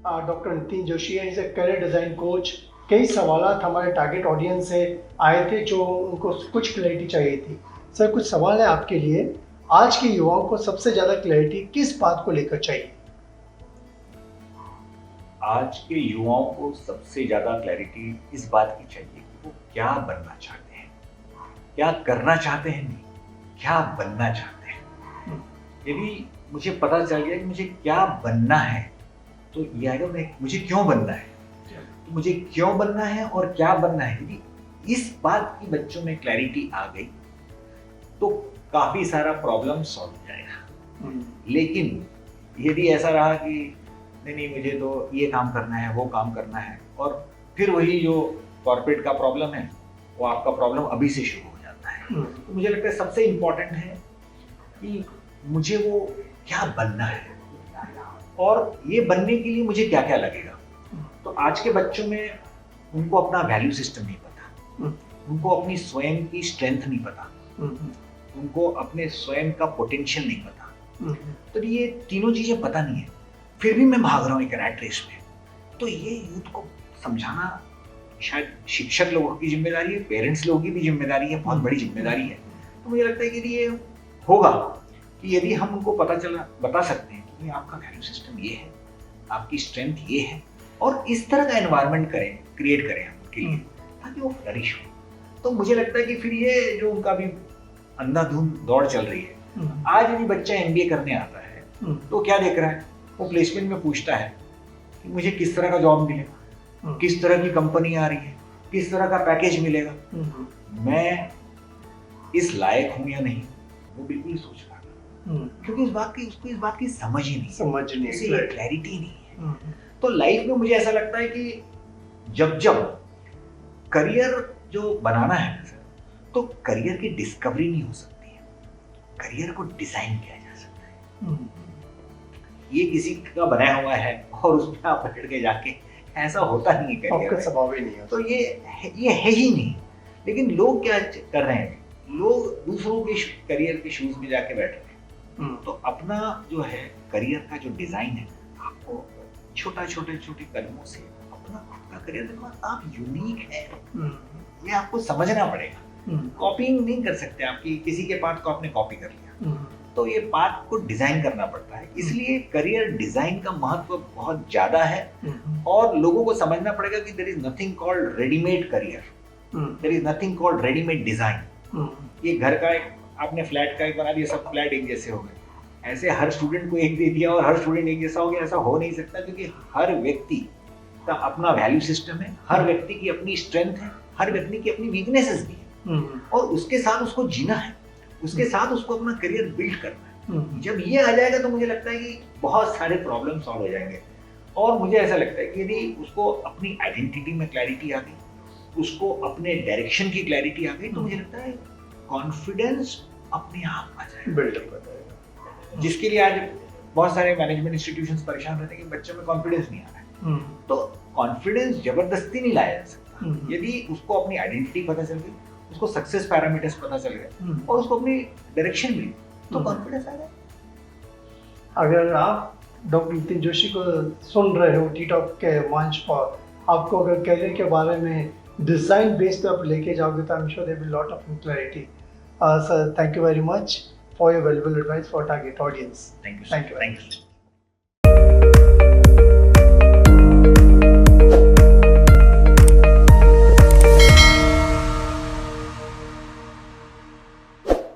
Doctor Nitin Joshi है, is a career design coach. कई सवाल हमारे टारगेट ऑडियंस से आए थे जो उनको कुछ क्लैरिटी चाहिए थी। सर, कुछ सवाल है आपके लिए। आज के युवाओं को सबसे ज़्यादा क्लैरिटी किस बात को लेकर चाहिए? आज के युवाओं को सबसे ज़्यादा क्लैरिटी इस बात की चाहिए कि वो क्या बनना चाहते हैं, क्या करना चाहते हैं, नहीं क्या बनना चाहते हैं। यदि मुझे पता चल गया कि मुझे क्या बनना है, तो ये आएगा मुझे क्यों बनना है, तो मुझे क्यों बनना है और क्या बनना है। यदि इस बात की बच्चों में क्लैरिटी आ गई तो काफ़ी सारा प्रॉब्लम सॉल्व हो जाएगा। लेकिन यदि ऐसा रहा कि नहीं मुझे तो ये काम करना है, वो काम करना है, और फिर वही जो कॉर्पोरेट का प्रॉब्लम है वो आपका प्रॉब्लम अभी से शुरू हो जाता है। तो मुझे लगता है सबसे इम्पोर्टेंट है कि मुझे वो क्या बनना है और ये बनने के लिए मुझे क्या क्या लगेगा। तो आज के बच्चों में उनको अपना वैल्यू सिस्टम नहीं पता, उनको अपनी स्वयं की स्ट्रेंथ नहीं पता, उनको अपने स्वयं का पोटेंशियल नहीं पता। तो ये तीनों चीजें पता नहीं है, फिर भी मैं भाग रहा हूँ एक रैट रेस में। तो ये यूथ को समझाना शायद शिक्षक लोगों की जिम्मेदारी है, पेरेंट्स लोगों की भी जिम्मेदारी है, बहुत बड़ी जिम्मेदारी है। तो मुझे लगता है कि यदि ये होगा कि यदि हम उनको बता सकते हैं कि आपका वैल्यू सिस्टम ये है, आपकी स्ट्रेंथ ये है, और इस तरह का एनवायरनमेंट क्रिएट करें हम उनके लिए ताकि वो फ्लरिश हो, तो मुझे लगता है कि फिर ये जो उनका भी अंधाधुंध दौड़ चल रही है। आज यदि बच्चा MBA करने आता है तो क्या देख रहा है, वो प्लेसमेंट में पूछता है कि मुझे किस तरह का जॉब मिलेगा, किस तरह की कंपनी आ रही है, किस तरह का पैकेज मिलेगा, मैं इस लायक हूं या नहीं, वो बिल्कुल सोच रहा है। क्योंकि उसको इस बात की समझ ही नहीं, क्लैरिटी नहीं है। तो लाइफ में मुझे ऐसा लगता है कि जब करियर जो बनाना है तो करियर की डिस्कवरी नहीं हो सकती है, करियर को डिजाइन किया जा सकता है। ये किसी का बनाया हुआ है और उसमें आप बैठ के जाके, ऐसा होता नहीं है, करियर आपका स्वभाव ही नहीं है। तो ये है ही नहीं। लेकिन लोग क्या कर रहे हैं, लोग दूसरों के करियर के शूज में जाके बैठ रहे हैं। तो अपना जो है करियर का जो डिजाइन है, आपको छोटे कदमों से अपना खुद का करियर देखना, आप यूनिक है, ये आपको समझना पड़ेगा। कॉपिंग नहीं कर सकते आप कि किसी के पाथ को आपने कॉपी कर लिया, तो ये पाथ को डिजाइन करना पड़ता है। इसलिए करियर डिजाइन का महत्व बहुत ज्यादा है, और लोगों को समझना पड़ेगा कि there is nothing called readymade career, there is nothing called readymade design. ये घर का एक आपने फ्लैट का एक बना दिया, सब फ्लैट एक जैसे हो गए, ऐसे हर स्टूडेंट को एक दे दिया और हर स्टूडेंट एक जैसा हो गया, ऐसा हो नहीं सकता। क्योंकि हर व्यक्ति का अपना वैल्यू सिस्टम है, हर व्यक्ति की अपनी स्ट्रेंथ है, हर व्यक्ति की अपनी वीकनेसेस भी है, और उसके साथ उसको जीना है, उसके साथ उसको अपना करियर बिल्ड करना है। जब ये आ जाएगा तो मुझे लगता है कि बहुत सारे प्रॉब्लम सॉल्व हो जाएंगे। और मुझे ऐसा लगता है कि यदि उसको अपनी आइडेंटिटी में क्लैरिटी आ गई, उसको अपने डायरेक्शन की क्लैरिटी आ गई, तो मुझे लगता है कॉन्फिडेंस अपने आप आ जाएगा, बिल्डअप हो जाएगा। जिसके लिए आज बहुत सारे मैनेजमेंट इंस्टीट्यूशंस परेशान रहते हैं कि बच्चों में कॉन्फिडेंस नहीं आ रहा है। तो कॉन्फिडेंस जबरदस्ती नहीं लाया जा सकता। यदि उसको अपनी आइडेंटिटी पता चल गई, उसको सक्सेस पैरामीटर्स पता चल गए, और उसको अपनी डायरेक्शन मिली, तो कॉन्फिडेंस आ गया। अगर आप डॉक्टर नितिन जोशी को सुन रहे हो टी टॉक के मंच पर, आपको अगर करियर के बारे में डिजाइन बेस पे आप लेके जाओगे तो I am sure there will be lot of clarity. Sir, thank you very much for your valuable advice for target audience. Thank you.